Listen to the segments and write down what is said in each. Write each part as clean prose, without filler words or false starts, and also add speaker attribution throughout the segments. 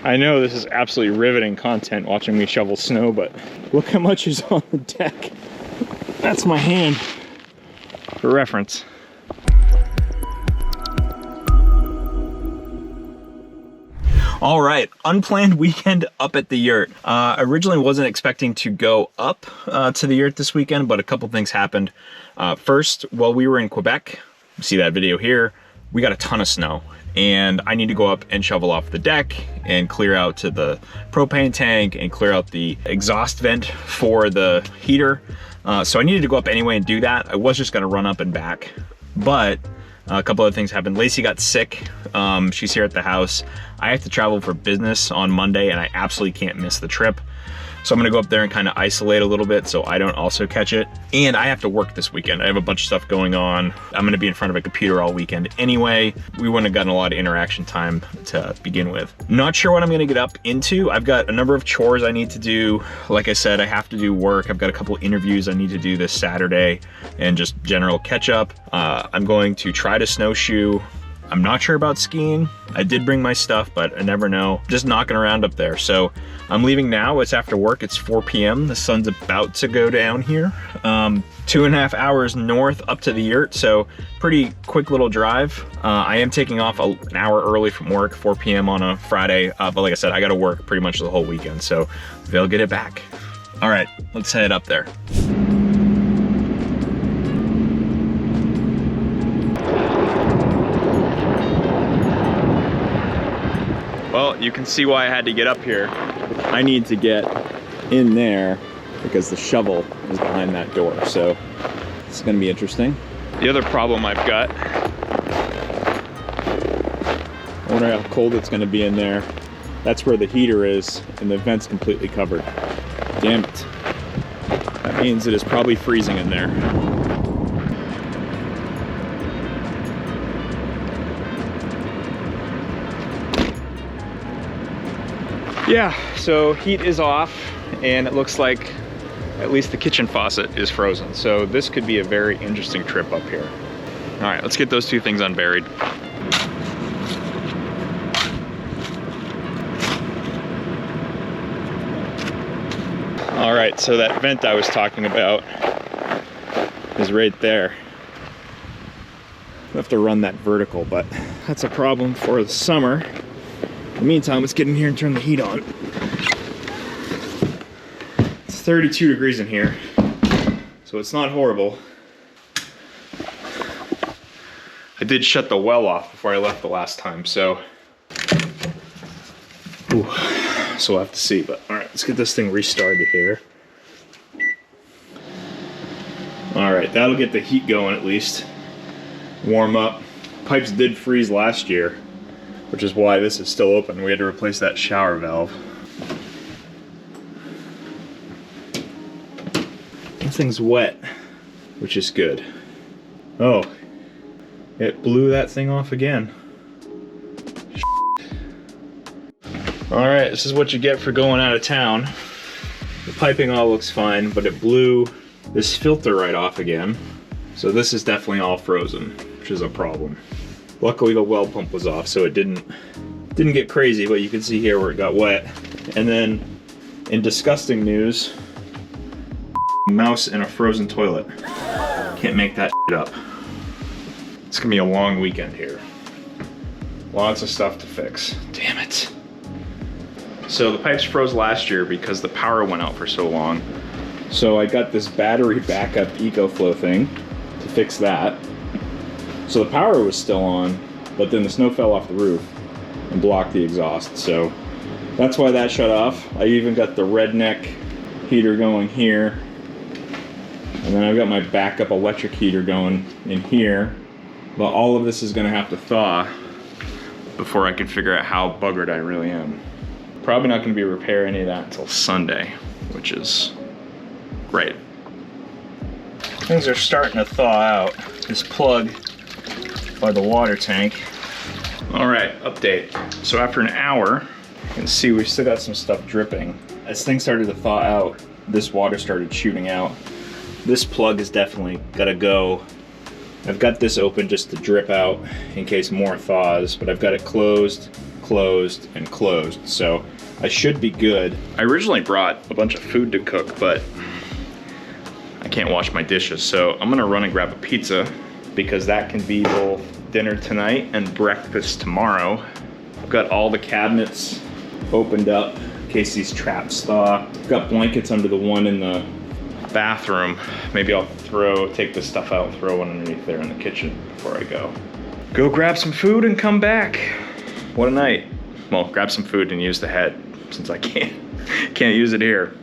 Speaker 1: I know this is absolutely riveting content watching me shovel snow, but look how much is on the deck. That's my hand for reference. All right, unplanned weekend up at the yurt. Originally wasn't expecting to go up to the yurt this weekend, but a couple things happened. First, while we were in Quebec, you see that video here, we got a ton of snow and I need to go up and shovel off the deck and clear out to the propane tank and clear out the exhaust vent for the heater. So I needed to go up anyway and do that. I was just gonna run up and back, but a couple other things happened. Lacey got sick. She's here at the house. I have to travel for business on Monday and I absolutely can't miss the trip. So I'm gonna go up there and kind of isolate a little bit so I don't also catch it. And I have to work this weekend. I have a bunch of stuff going on. I'm gonna be in front of a computer all weekend anyway. We wouldn't have gotten a lot of interaction time to begin with. Not sure what I'm gonna get up into. I've got a number of chores I need to do. Like I said, I have to do work. I've got a couple interviews I need to do this Saturday and just general catch up. I'm going to try to snowshoe. I'm not sure about skiing. I did bring my stuff, but I never know. Just knocking around up there. So I'm leaving now. It's after work. It's 4 p.m. The sun's about to go down here. 2.5 hours north up to the yurt. So pretty quick little drive. I am taking off an hour early from work, 4 p.m. on a Friday. But like I said, I got to work pretty much the whole weekend. So they'll get it back. All right, let's head up there. Well, you can see why I had to get up here. I need to get in there because the shovel is behind that door. So it's gonna be interesting. The other problem I've got, I wonder how cold it's gonna be in there. That's where the heater is and the vent's completely covered. Damn it. That means it is probably freezing in there. Yeah, so heat is off and it looks like at least the kitchen faucet is frozen. So this could be a very interesting trip up here. All right, let's get those two things unburied. All right, so that vent I was talking about is right there. I have to run that vertical, but that's a problem for the summer. In the meantime, let's get in here and turn the heat on. It's 32 degrees in here, so it's not horrible. I did shut the well off before I left the last time, so we'll have to see. But all right, let's get this thing restarted here. All right, that'll get the heat going at least. Warm up. Pipes did freeze last year, which is why this is still open. We had to replace that shower valve. This thing's wet, which is good. Oh, it blew that thing off again. All right, this is what you get for going out of town. The piping all looks fine, but it blew this filter right off again. So this is definitely all frozen, which is a problem. Luckily the well pump was off, so it didn't get crazy, but you can see here where it got wet. And then, in disgusting news, mouse in a frozen toilet. Can't make that shit up. It's gonna be a long weekend here. Lots of stuff to fix. Damn it. So the pipes froze last year because the power went out for so long. So I got this battery backup EcoFlow thing to fix that. So the power was still on, but then the snow fell off the roof and blocked the exhaust. So that's why that shut off. I even got the redneck heater going here. And then I've got my backup electric heater going in here. But all of this is gonna have to thaw before I can figure out how buggered I really am. Probably not gonna be repair any of that until Sunday, which is great. Things are starting to thaw out. This plug by the water tank. All right, update. So after an hour, you can see we still got some stuff dripping. As things started to thaw out, this water started shooting out. This plug is definitely gotta go. I've got this open just to drip out in case more thaws, but I've got it closed closed, and closed. So I should be good. I originally brought a bunch of food to cook, but I can't wash my dishes. So I'm gonna run and grab a pizza because that can be both dinner tonight and breakfast tomorrow. I've got all the cabinets opened up in case these traps thaw. I've got blankets under the one in the bathroom. Maybe I'll take this stuff out and throw one underneath there in the kitchen before I go. Go grab some food and come back. What a night. Well, grab some food and use the head since I can't use it here.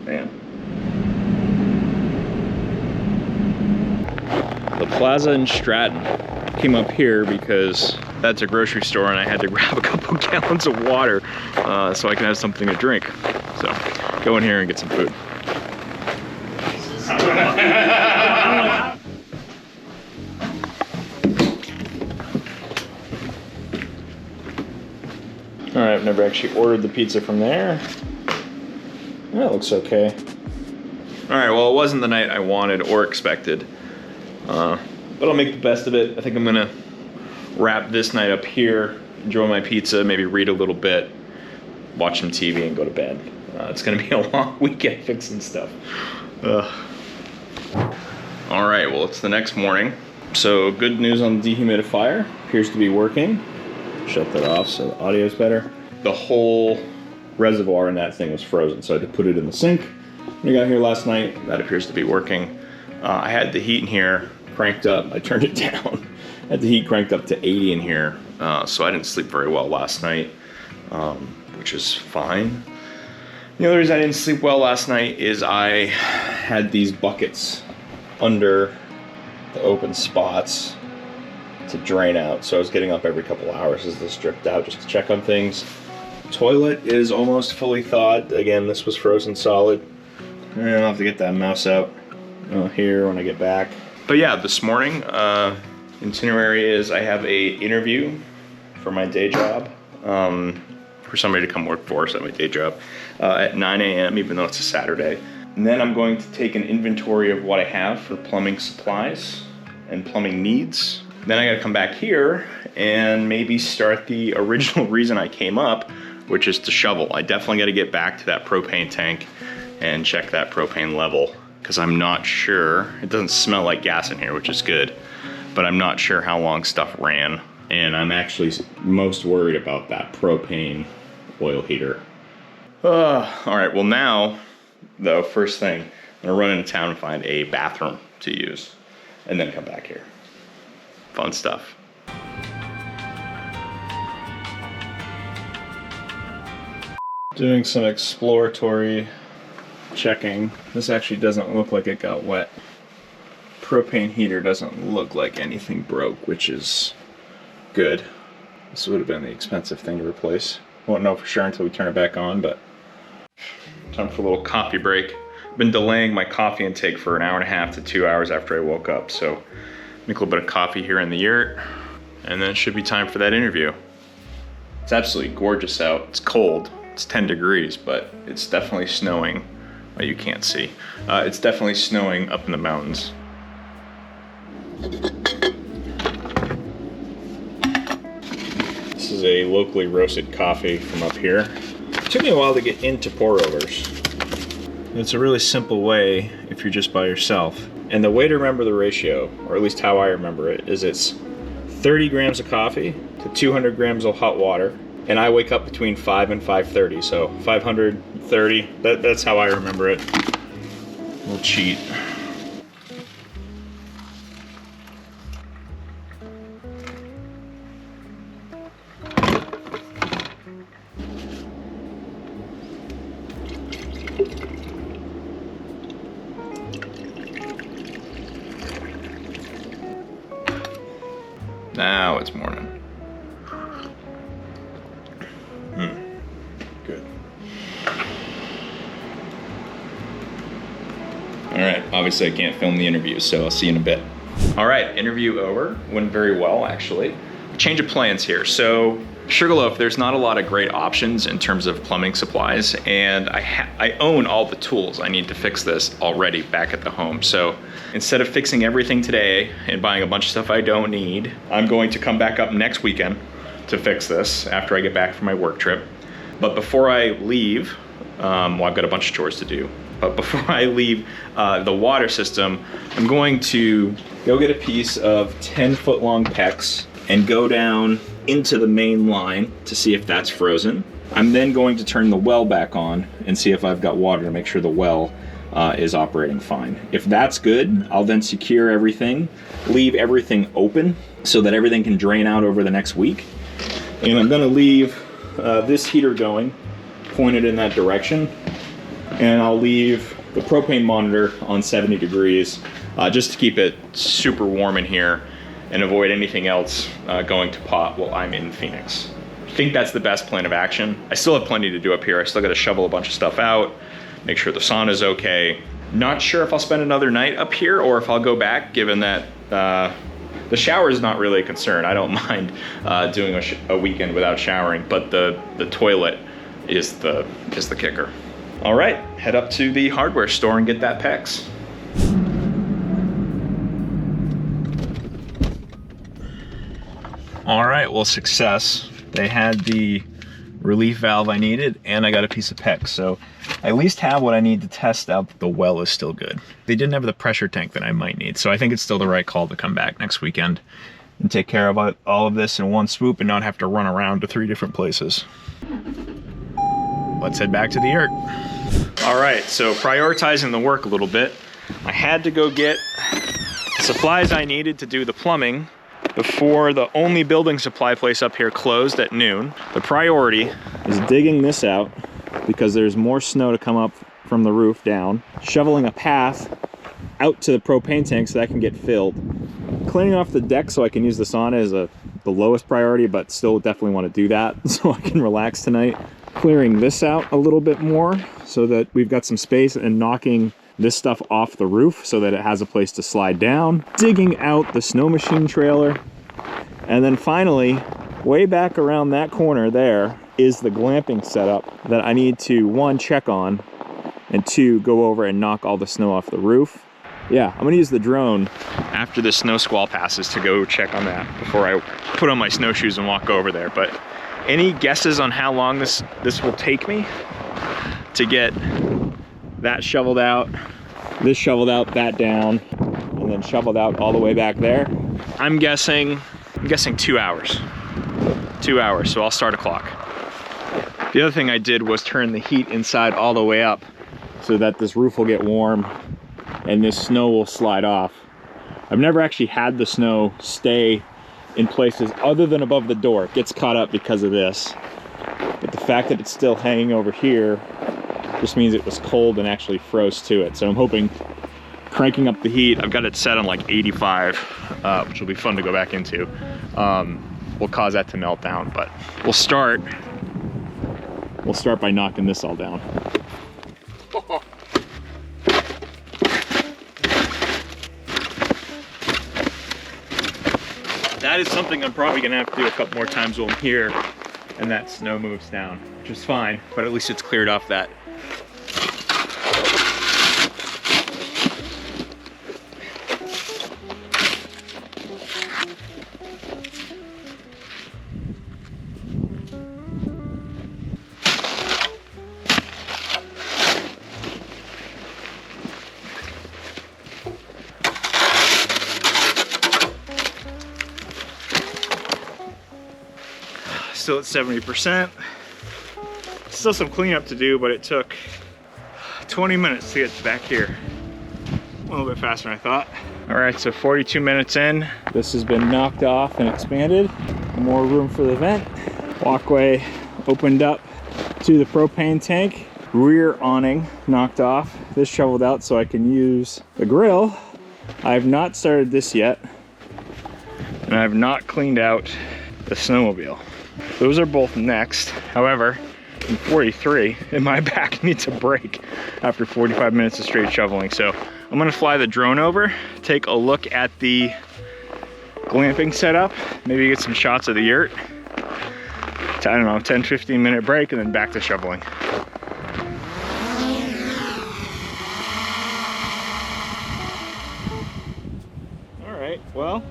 Speaker 1: Man. The plaza in Stratton. Came up here because that's a grocery store and I had to grab a couple gallons of water so I can have something to drink. So go in here and get some food. All right, I've never actually ordered the pizza from there. That looks okay. All right, well, it wasn't the night I wanted or expected, but I'll make the best of it. I think I'm gonna wrap this night up here, enjoy my pizza, maybe read a little bit, watch some TV and go to bed. It's gonna be a long weekend fixing stuff. All right, well, it's the next morning. So good news on the dehumidifier, appears to be working. Shut that off so the audio's better. The whole reservoir in that thing was frozen, so I had to put it in the sink. When I got here last night, that appears to be working. I had the heat in here cranked up. I turned it down. I had the heat cranked up to 80 in here, so I didn't sleep very well last night, which is fine. The other reason I didn't sleep well last night is I had these buckets under the open spots to drain out, so I was getting up every couple hours as this dripped out just to check on things. Toilet is almost fully thawed. Again, this was frozen solid. And I'll have to get that mouse out here when I get back. But yeah, this morning, itinerary is I have a interview for my day job, for somebody to come work for us at my day job at 9 a.m., even though it's a Saturday. And then I'm going to take an inventory of what I have for plumbing supplies and plumbing needs. Then I gotta come back here and maybe start the original reason I came up, which is to shovel. I definitely gotta get back to that propane tank and check that propane level, because I'm not sure. It doesn't smell like gas in here, which is good, but I'm not sure how long stuff ran. And I'm actually most worried about that propane oil heater. All right, well now, though, first thing, I'm gonna run into town and find a bathroom to use, and then come back here. Fun stuff. Doing some exploratory checking. This actually doesn't look like it got wet. Propane heater doesn't look like anything broke, which is good. This would have been the expensive thing to replace. Won't know for sure until we turn it back on, but time for a little coffee break. I've been delaying my coffee intake for an hour and a half to 2 hours after I woke up, so make a little bit of coffee here in the yurt, and then it should be time for that interview. It's absolutely gorgeous out. It's cold. It's 10 degrees, but it's definitely snowing. Well, you can't see. It's definitely snowing up in the mountains. This is a locally roasted coffee from up here. It took me a while to get into pour-overs. It's a really simple way if you're just by yourself. And the way to remember the ratio, or at least how I remember it, is it's 30 grams of coffee to 200 grams of hot water. And I wake up between 5 and 5:30, so 530, that's how I remember it. We'll cheat. Now it's morning. Good. All right, obviously I can't film the interview, so I'll see you in a bit. All right, interview over. Went very well, actually. Change of plans here. So Sugarloaf, there's not a lot of great options in terms of plumbing supplies, and I own all the tools I need to fix this already back at the home. So instead of fixing everything today and buying a bunch of stuff I don't need, I'm going to come back up next weekend to fix this after I get back from my work trip. But before I leave, well, I've got a bunch of chores to do. But before I leave the water system, I'm going to go get a piece of 10-foot long PEX and go down into the main line to see if that's frozen. I'm then going to turn the well back on and see if I've got water to make sure the well is operating fine. If that's good, I'll then secure everything, leave everything open so that everything can drain out over the next week. And I'm gonna leave this heater going, pointed in that direction. And I'll leave the propane monitor on 70 degrees just to keep it super warm in here and avoid anything else going to pot while I'm in Phoenix. I think that's the best plan of action. I still have plenty to do up here. I still got to shovel a bunch of stuff out, make sure the sauna's okay. Not sure if I'll spend another night up here or if I'll go back, given that the shower is not really a concern. I don't mind doing a weekend without showering, but the toilet is the kicker. All right, head up to the hardware store and get that PEX. All right, well, success. They had the relief valve I needed, and I got a piece of PEX, so I at least have what I need to test out that the well is still good. They didn't have the pressure tank that I might need, so I think it's still the right call to come back next weekend and take care of all of this in one swoop and not have to run around to 3 different places. Let's head back to the yurt. All right, so prioritizing the work a little bit, I had to go get the supplies I needed to do the plumbing before the only building supply place up here closed at noon. The priority is digging this out because there's more snow to come up from the roof down, shoveling a path out to the propane tank so that can get filled, cleaning off the deck so I can use the sauna is the lowest priority, but still definitely want to do that so I can relax tonight. Clearing this out a little bit more so that we've got some space, and knocking this stuff off the roof so that it has a place to slide down, digging out the snow machine trailer, and then finally, way back around that corner there is the glamping setup that I need to, 1, check on, and 2, go over and knock all the snow off the roof. Yeah, I'm gonna use the drone after the snow squall passes to go check on that before I put on my snowshoes and walk over there. But any guesses on how long this will take me to get that shoveled out, this shoveled out, that down, and then shoveled out all the way back there? I'm guessing 2 hours. 2 hours, so I'll start a clock. The other thing I did was turn the heat inside all the way up so that this roof will get warm and this snow will slide off. I've never actually had the snow stay in places other than above the door. It gets caught up because of this. But the fact that it's still hanging over here just means it was cold and actually froze to it. So I'm hoping cranking up the heat, I've got it set on like 85, which will be fun to go back into, will cause that to melt down. But we'll start by knocking this all down. That is something I'm probably gonna have to do a couple more times while I'm here and that snow moves down, which is fine, but at least it's cleared off that. Still at 70%. Still some cleanup to do, but it took 20 minutes to get back here. A little bit faster than I thought. All right, so 42 minutes in. This has been knocked off and expanded. More room for the vent. Walkway opened up to the propane tank. Rear awning knocked off. This shoveled out so I can use the grill. I have not started this yet. And I have not cleaned out the snowmobile. Those are both next. However, in 43, and my back needs a break after 45 minutes of straight shoveling. So I'm gonna fly the drone over, take a look at the glamping setup, maybe get some shots of the yurt. I don't know, 10-15 minute break and then back to shoveling. All right, well,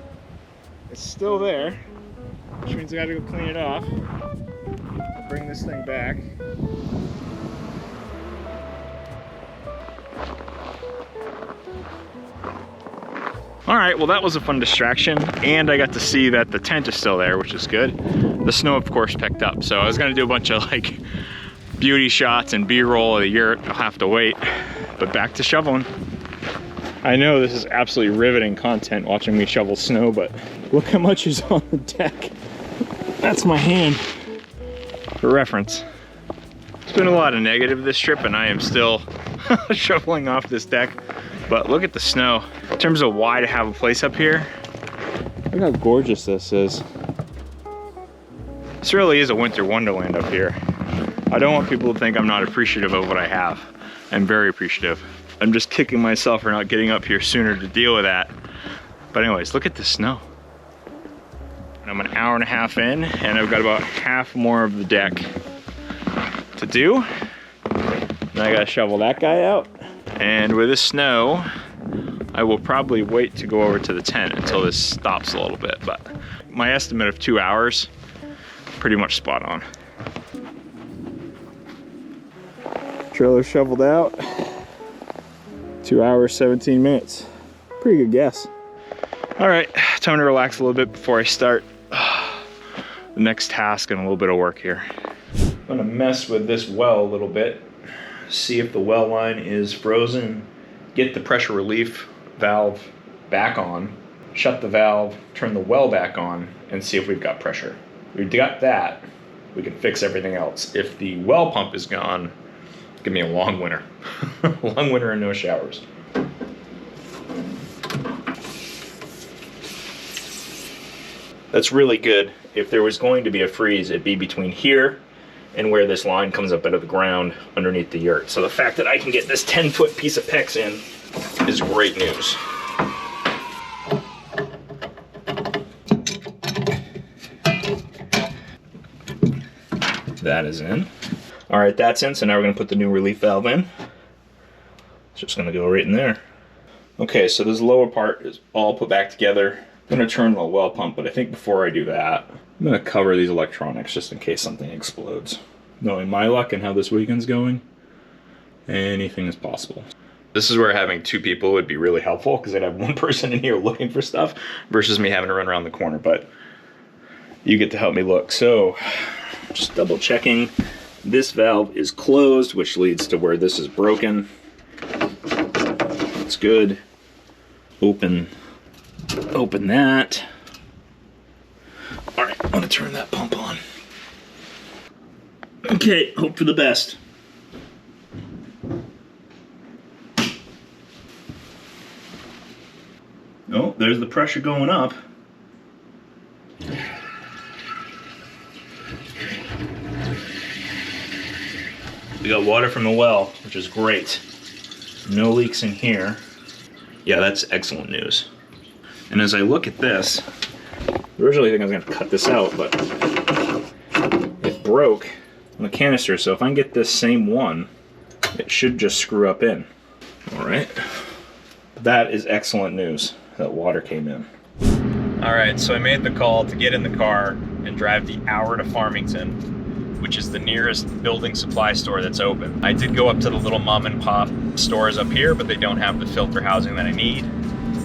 Speaker 1: it's still there. which means I gotta go clean it off. Bring this thing back. All right, well that was a fun distraction, and I got to see that the tent is still there, which is good. The snow, of course, picked up, so I was gonna do a bunch of like beauty shots and B-roll of the yurt. I'll have to wait, but back to shoveling. I know this is absolutely riveting content watching me shovel snow, but look how much is on the deck. That's my hand. For reference. It's been a lot of negative this trip, and I am still shoveling off this deck. But look at the snow. In terms of why to have a place up here, look how gorgeous this is. This really is a winter wonderland up here. I don't want people to think I'm not appreciative of what I have. I'm very appreciative. I'm just kicking myself for not getting up here sooner to deal with that. But anyways, look at the snow. I'm an hour and a half in, and I've got about half more of the deck to do. Now I gotta shovel that guy out. And with this snow, I will probably wait to go over to the tent until this stops a little bit. But my estimate of 2 hours, pretty much spot on. Trailer shoveled out. 2 hours, 17 minutes. Pretty good guess. All right, time to relax a little bit before I start the next task and a little bit of work here. I'm gonna mess with this well a little bit, see if the well line is frozen, get the pressure relief valve back on, shut the valve, turn the well back on, and see if we've got pressure. If we've got that, we can fix everything else. If the well pump is gone, give me a long winter. Long winter and no showers. That's really good. If there was going to be a freeze, it'd be between here and where this line comes up out of the ground underneath the yurt. So the fact that I can get this 10-foot piece of PEX in is great news. That is in. All right, that's in, so now we're gonna put the new relief valve in. It's just gonna go right in there. Okay, so this lower part is all put back together. I'm gonna turn the well pump, but I think before I do that, I'm gonna cover these electronics just in case something explodes. Knowing my luck and how this weekend's going, anything is possible. This is where having two people would be really helpful, because I'd have one person in here looking for stuff versus me having to run around the corner, but you get to help me look. So, just double checking. This valve is closed, which leads to where this is broken. It's good. Open that. All right, I'm gonna turn that pump on. Okay, hope for the best. Oh, there's the pressure going up. We got water from the well, which is great. No leaks in here. Yeah, that's excellent news. And as I look at this, I originally think I was gonna cut this out, but it broke on the canister, so if I can get this same one, it should just screw up in. All right, that is excellent news, that water came in. All right, so I made the call to get in the car and drive the hour to Farmington, which is the nearest building supply store that's open. I did go up to the little mom and pop stores up here, but they don't have the filter housing that I need.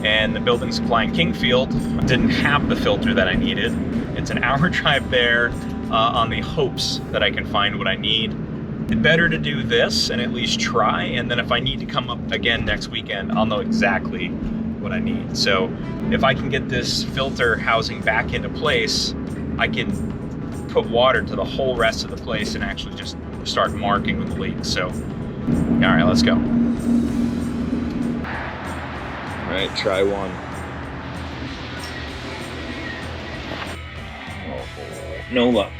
Speaker 1: And the building supply in Kingfield didn't have the filter that I needed. It's an hour drive there on the hopes that I can find what I need. It's better to do this and at least try, and then if I need to come up again next weekend, I'll know exactly what I need. So if I can get this filter housing back into place, I can put water to the whole rest of the place and actually just start marking with the leaks. So, all right, let's go. All right, try one. Oh, no luck.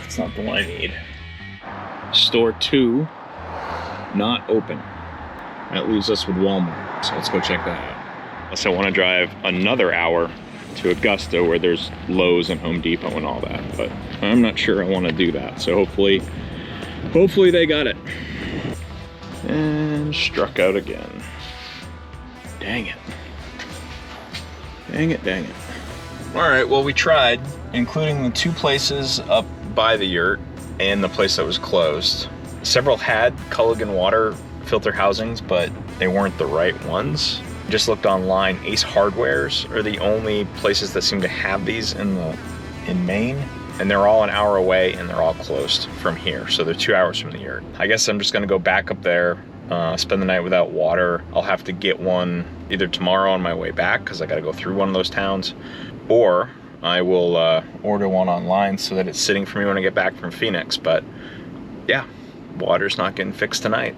Speaker 1: That's not the one I need. Store 2, not open. That leaves us with Walmart, so let's go check that out. Also, I want to drive another hour to Augusta where there's Lowe's and Home Depot and all that, but I'm not sure I want to do that, so hopefully they got it. And struck out again. Dang it. Dang it. All right, well, we tried. including the 2 places up by the yurt and the place that was closed. Several had Culligan water filter housings, but they weren't the right ones. Just looked online. Ace Hardwares are the only places that seem to have these in Maine, and they're all an hour away and they're all closed from here. So they're 2 hours from the yurt. I guess I'm just gonna go back up there, spend the night without water. I'll have to get one either tomorrow on my way back because I gotta go through one of those towns, or I will order one online so that it's sitting for me when I get back from Phoenix. But yeah, water's not getting fixed tonight.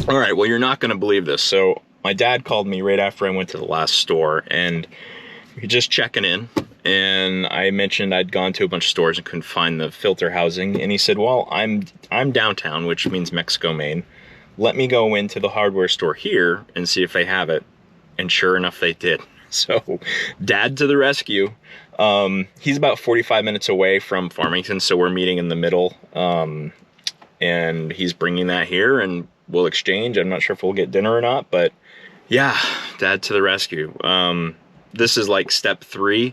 Speaker 1: All right, well, you're not gonna believe this. So my dad called me right after I went to the last store, and we were just checking in, and I mentioned I'd gone to a bunch of stores and couldn't find the filter housing, and he said, well, I'm downtown, which means Mexico, Maine. Let me go into the hardware store here and see if they have it. And sure enough, they did. So dad to the rescue. He's about 45 minutes away from Farmington, so we're meeting in the middle, and he's bringing that here and we'll exchange. I'm not sure if we'll get dinner or not, but yeah, dad to the rescue. This is like step 3.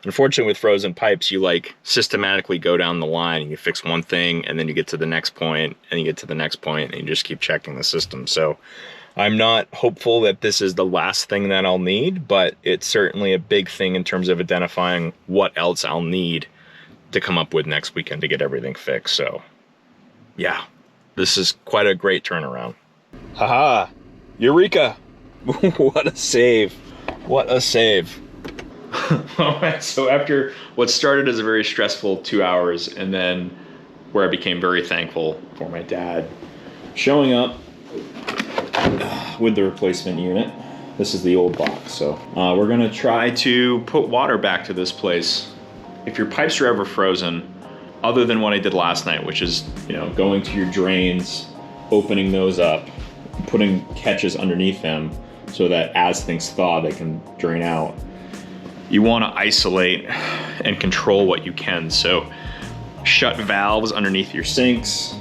Speaker 1: Unfortunately, with frozen pipes, you like systematically go down the line and you fix one thing, and then you get to the next point, and you get to the next point, and you just keep checking the system. So I'm not hopeful that this is the last thing that I'll need, but it's certainly a big thing in terms of identifying what else I'll need to come up with next weekend to get everything fixed. So yeah, this is quite a great turnaround. Haha, Eureka! What a save. What a save. All right, so after what started as a very stressful 2 hours, and then where I became very thankful for my dad showing up with the replacement unit. This is the old box, so we're gonna try to put water back to this place. If your pipes are ever frozen, other than what I did last night, which is, you know, going to your drains, opening those up, putting catches underneath them so that as things thaw, they can drain out. You want to isolate and control what you can. So shut valves underneath your sinks.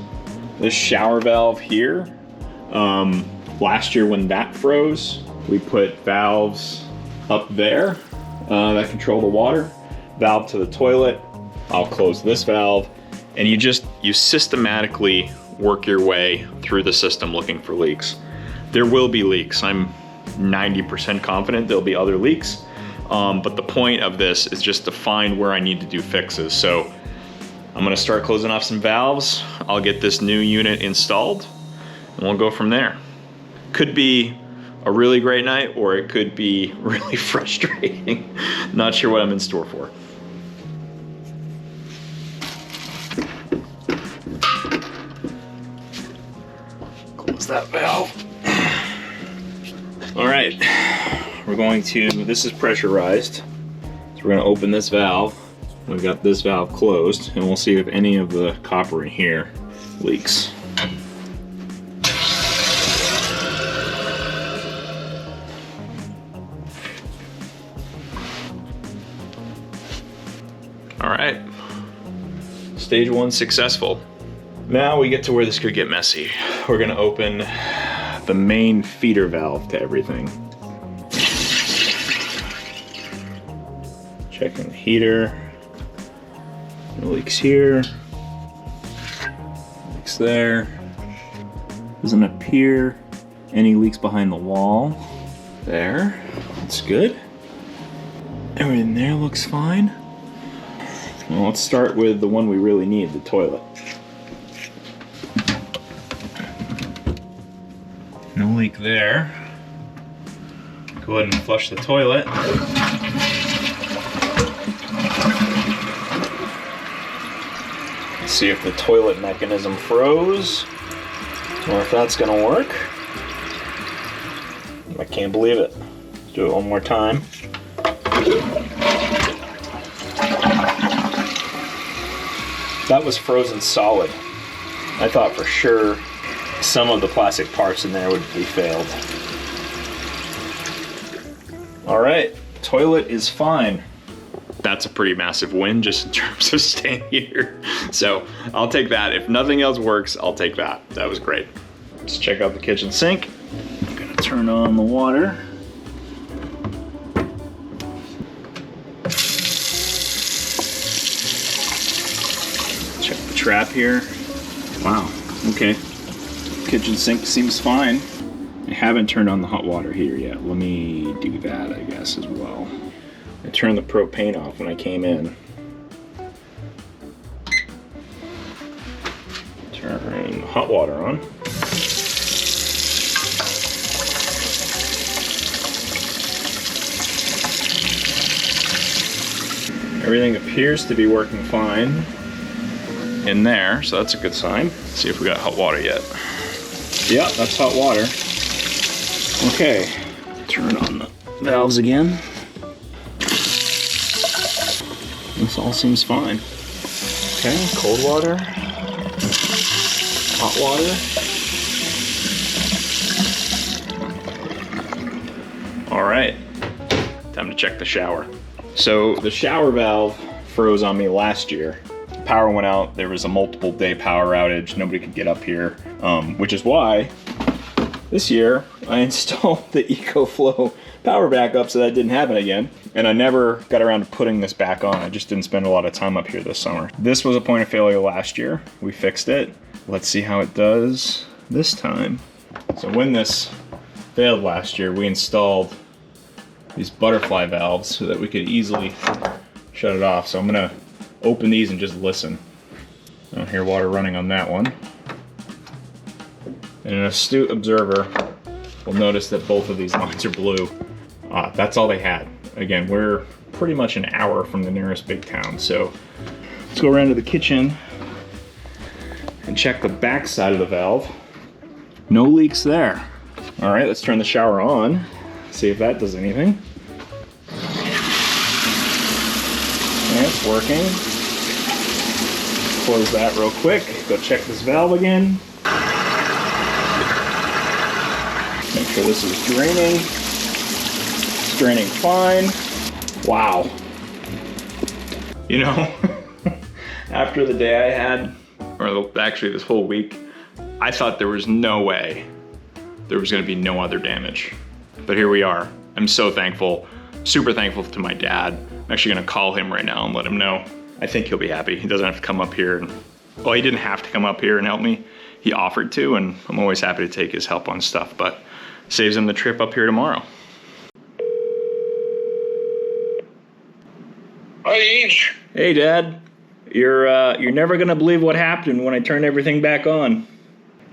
Speaker 1: This shower valve here, last year when that froze, we put valves up there that control the water, valve to the toilet. I'll close this valve, and you systematically work your way through the system looking for leaks. There will be leaks. I'm 90% confident there'll be other leaks. But the point of this is just to find where I need to do fixes. So I'm gonna start closing off some valves. I'll get this new unit installed and we'll go from there. Could be a really great night, or it could be really frustrating. Not sure what I'm in store for. Close that valve. All right. We're going to, this is pressurized, so we're going to open this valve. We've got this valve closed, and we'll see if any of the copper in here leaks. All right, stage 1 successful. Now we get to where this could get messy. We're going to open the main feeder valve to everything. Checking the heater. No leaks here. Leaks there. Doesn't appear any leaks behind the wall. There. That's good. Everything there looks fine. Well, let's start with the one we really need, the toilet. No leak there. Go ahead and flush the toilet. See if the toilet mechanism froze, or if that's gonna work. I can't believe it. Let's do it one more time. That was frozen solid. I thought for sure some of the plastic parts in there would be failed. All right, toilet is fine. That's a pretty massive win just in terms of staying here. So I'll take that. If nothing else works, I'll take that. That was great. Let's check out the kitchen sink. I'm gonna turn on the water. trap here. Wow, okay. Kitchen sink seems fine. I haven't turned on the hot water heater yet. Let me do that, I guess, as well. I turned the propane off when I came in. Turn the hot water on. Everything appears to be working fine in there, so that's a good sign. Let's see if we got hot water yet. Yep, that's hot water. Okay, turn on the valves again. This all seems fine. Okay, cold water, hot water. All right, time to check the shower. So the shower valve froze on me last year. Power went out, there was a multiple day power outage, nobody could get up here, which is why this year I installed the EcoFlow power backup so that didn't happen again. And I never got around to putting this back on. I just didn't spend a lot of time up here this summer. This was a point of failure last year. We fixed it. Let's see how it does this time. So when this failed last year, we installed these butterfly valves so that we could easily shut it off. So I'm gonna open these and just listen. I don't hear water running on that one. And an astute observer will notice that both of these lines are blue. That's all they had. Again, we're pretty much an hour from the nearest big town. So let's go around to the kitchen and check the back side of the valve. No leaks there. All right, let's turn the shower on. See if that does anything. Okay, it's working. Close that real quick. Go check this valve again. Make sure this is draining. It's draining fine. Wow. You know, after the day I had, or actually this whole week, I thought there was no way there was gonna be no other damage. But here we are. I'm so thankful, super thankful to my dad. I'm actually gonna call him right now and let him know. I think he'll be happy. He doesn't have to come up here. Well, he didn't have to come up here and help me. He offered to, and I'm always happy to take his help on stuff, but saves him the trip up here tomorrow.
Speaker 2: Hi, Each.
Speaker 1: Hey, Dad. You're never gonna believe what happened when I turned everything back on.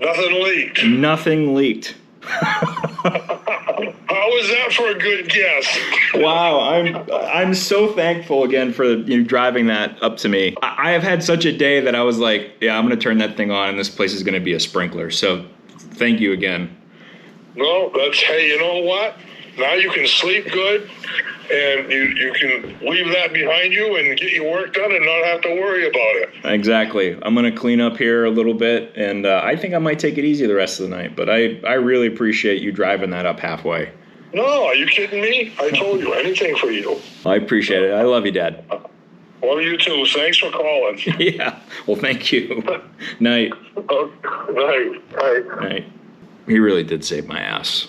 Speaker 2: Nothing leaked.
Speaker 1: Nothing leaked.
Speaker 2: How was that for a good guess?
Speaker 1: Wow, I'm so thankful again for you driving that up to me. I have had such a day that I was like, yeah, I'm gonna turn that thing on and this place is gonna be a sprinkler. So thank you again.
Speaker 2: No, hey, you know what? Now you can sleep good and you can leave that behind you and get your work done and not have to worry about it.
Speaker 1: Exactly. I'm gonna clean up here a little bit and I think I might take it easy the rest of the night, but I really appreciate you driving that up halfway.
Speaker 2: No, are you kidding me? I told you, anything for you.
Speaker 1: I appreciate it. I love you, Dad.
Speaker 2: Well, you too. Thanks for calling.
Speaker 1: Yeah. Well, thank you. Night.
Speaker 2: Night.
Speaker 1: He really did save my ass.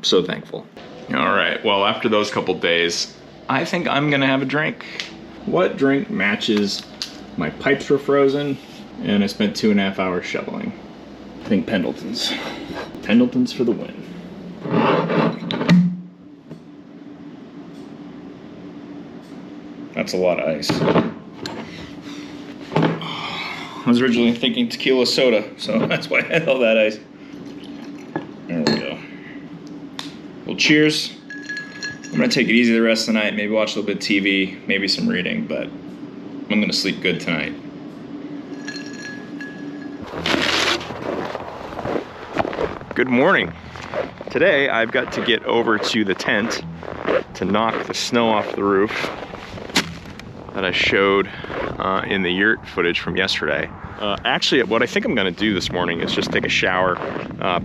Speaker 1: So thankful. All right. Well, after those couple days, I think I'm going to have a drink. What drink matches my pipes were frozen and I spent 2.5 hours shoveling? I think Pendleton's. Pendleton's for the win. That's a lot of ice. I was originally thinking tequila soda, so that's why I had all that ice. There we go. Well, cheers. I'm gonna take it easy the rest of the night, maybe watch a little bit of TV, maybe some reading, but I'm gonna sleep good tonight. Good morning. Today I've got to get over to the tent to knock the snow off the roof that I showed in the yurt footage from yesterday. Actually, what I think I'm gonna do this morning is just take a shower,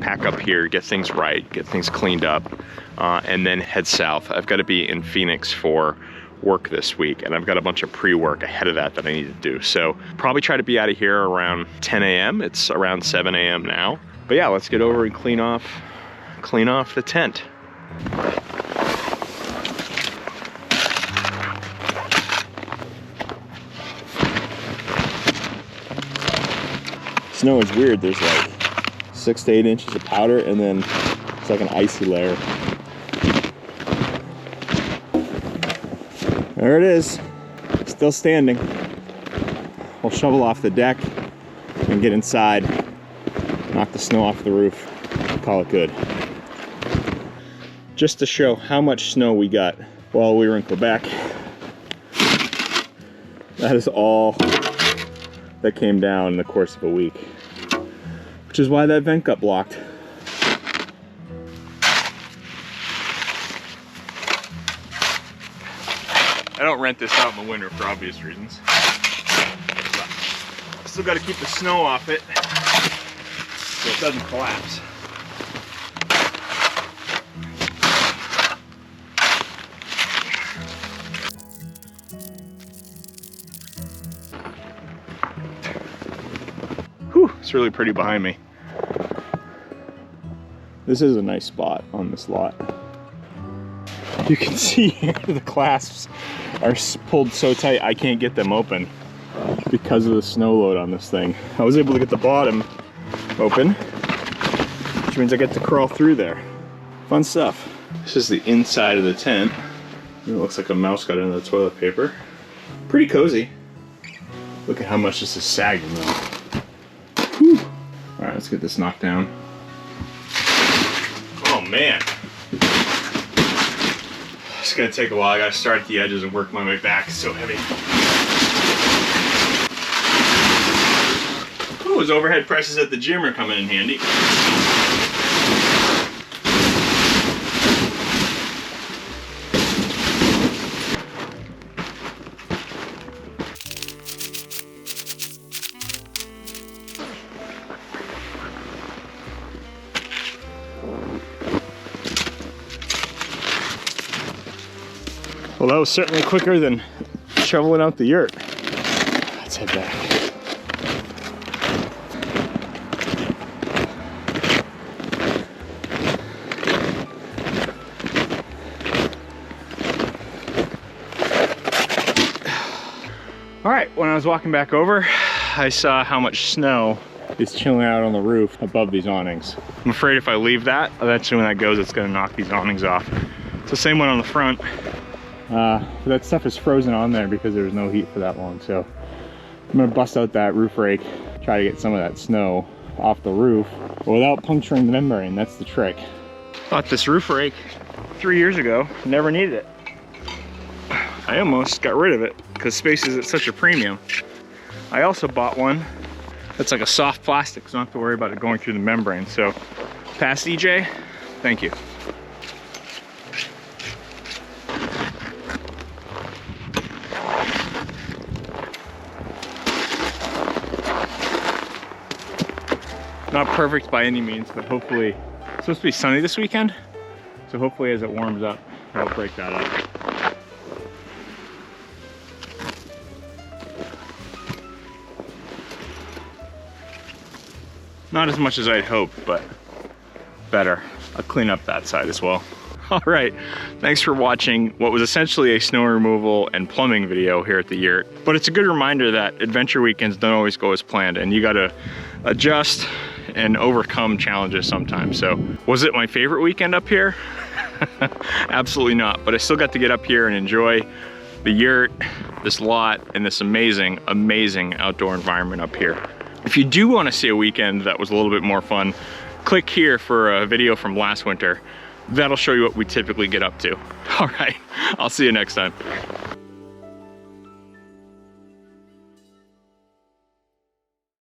Speaker 1: pack up here, get things right, get things cleaned up, and then head south. I've got to be in Phoenix for work this week, and I've got a bunch of pre-work ahead of that I need to do. So probably try to be out of here around 10 a.m. It's around 7 a.m. now. But yeah, let's get over and clean off the tent.
Speaker 3: snow is weird. There's like 6 to 8 inches of powder, and then it's like an icy layer. There it is, still standing. We'll shovel off the deck and get inside, knock the snow off the roof, call it good. Just to show how much snow we got while we were in Quebec, that is all that came down in the course of a week, which is why that vent got blocked. I don't rent this out in the winter for obvious reasons. But still got to keep the snow off it so it doesn't collapse. Whew, it's really pretty behind me. This is a nice spot on this lot. You can see here the clasps are pulled so tight I can't get them open because of the snow load on this thing. I was able to get the bottom open, which means I get to crawl through there. Fun stuff. This is the inside of the tent. It looks like a mouse got into the toilet paper. Pretty cozy. Look at how much this is sagging though. Whew. All right, let's get this knocked down. Oh man. It's gonna take a while. I gotta start at the edges and work my way back. It's so heavy. Ooh, those overhead presses at the gym are coming in handy. Well, that was certainly quicker than shoveling out the yurt. Let's head back. All right, when I was walking back over, I saw how much snow is chilling out on the roof above these awnings. I'm afraid if I leave that, eventually when that goes, it's gonna knock these awnings off. It's the same one on the front. That stuff is frozen on there because there was no heat for that long. So I'm gonna bust out that roof rake, try to get some of that snow off the roof without puncturing the membrane. That's the trick. Bought this roof rake 3 years ago, never needed it. I almost got rid of it because space is at such a premium. I also bought one that's like a soft plastic, so I don't have to worry about it going through the membrane. So pass EJ, thank you. Not perfect by any means, but hopefully, it's supposed to be sunny this weekend. So hopefully as it warms up, I'll break that up. Not as much as I'd hoped, but better. I'll clean up that side as well. All right, thanks for watching what was essentially a snow removal and plumbing video here at the yurt. But it's a good reminder that adventure weekends don't always go as planned, and you gotta adjust and overcome challenges sometimes. So was it my favorite weekend up here? Absolutely not, but I still got to get up here and enjoy the yurt, this lot, and this amazing, amazing outdoor environment up here. If you do want to see a weekend that was a little bit more fun, click here for a video from last winter. That'll show you what we typically get up to. All right, I'll see you next time.